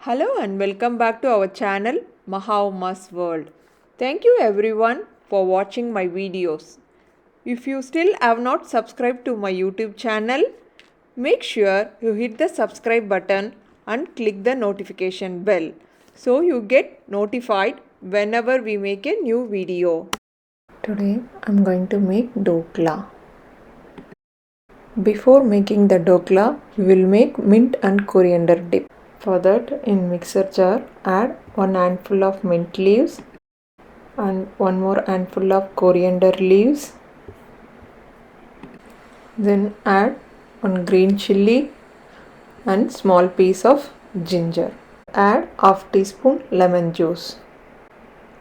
Hello and welcome back to our channel MahaUma's World. Thank you everyone for watching my videos. If you still have not subscribed to my YouTube channel, make sure you hit the subscribe button and click the notification bell so you get notified whenever we make a new video. Today I'm going to make dhokla. Before making the dhokla, we will make mint and coriander dip. For that, in mixer jar, add 1 handful of mint leaves and 1 more handful of coriander leaves. Then add 1 green chilli and small piece of ginger. Add half teaspoon lemon juice.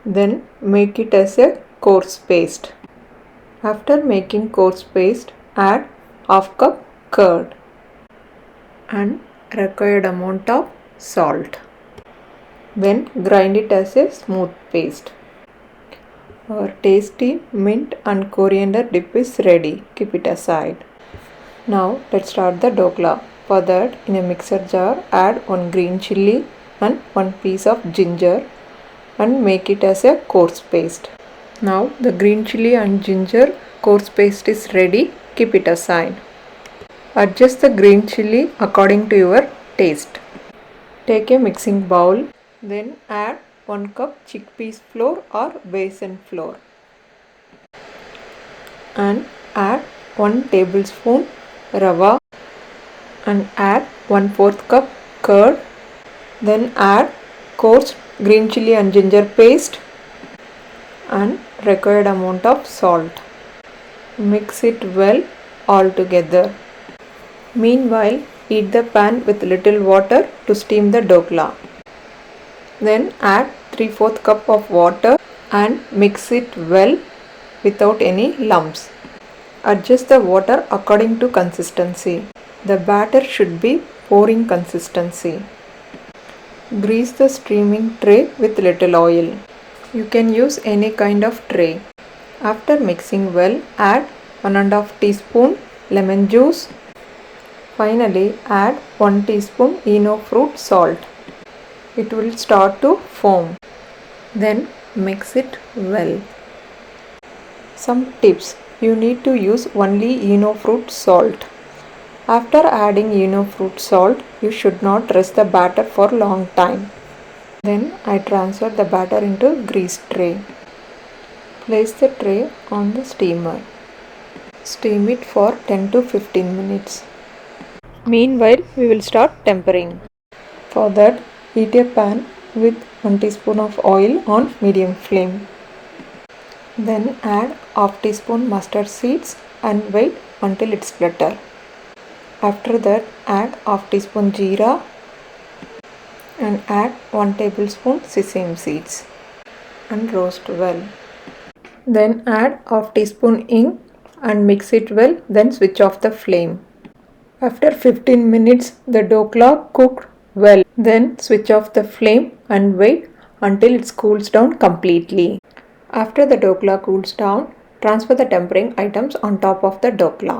Then make it as a coarse paste. After making coarse paste, add half cup curd and required amount of salt. Then grind it as a smooth paste. Our tasty mint and coriander dip is ready. Keep it aside. Now let's start the dhokla. For that, in a mixer jar, add 1 green chilli and 1 piece of ginger and make it as a coarse paste. Now the green chilli and ginger coarse paste is ready. Keep it aside. Adjust the green chilli according to your taste. Take a mixing bowl, then add 1 cup chickpeas flour or besan flour and add 1 tablespoon rava and add 1/4 cup curd. Then add coarse green chilli and ginger paste and required amount of salt. Mix it well all together. Meanwhile, heat the pan with little water to steam the dhokla. Then add 3/4 cup of water and mix it well without any lumps. Adjust the water according to consistency. The batter should be pouring consistency. Grease the steaming tray with little oil. You can use any kind of tray. After mixing well, add 1½ teaspoon lemon juice. Finally, add 1 teaspoon Eno Fruit Salt. It will start to foam. Then mix it well. Some tips. You need to use only Eno Fruit Salt. After adding Eno Fruit Salt, you should not rest the batter for long time. Then I transfer the batter into greased tray. Place the tray on the steamer. Steam it for 10 to 15 minutes. Meanwhile, we will start tempering. For that, heat a pan with 1 teaspoon of oil on medium flame. Then add half teaspoon mustard seeds and wait until it splatters. After that, add half teaspoon jeera and add 1 tablespoon sesame seeds and roast well. Then add half teaspoon hing and mix it well, then switch off the flame. After 15 minutes, the dhokla cooked well. Then switch off the flame and wait until it cools down completely. After the dhokla cools down, transfer the tempering items on top of the dhokla.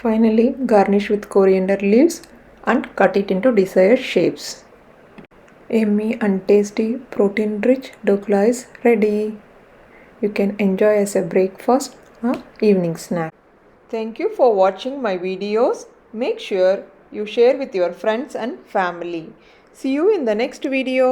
Finally, garnish with coriander leaves and cut it into desired shapes. Yummy and tasty protein-rich dhokla is ready. You can enjoy as a breakfast or evening snack. Thank you for watching my videos. Make sure you share with your friends and family. See you in the next video.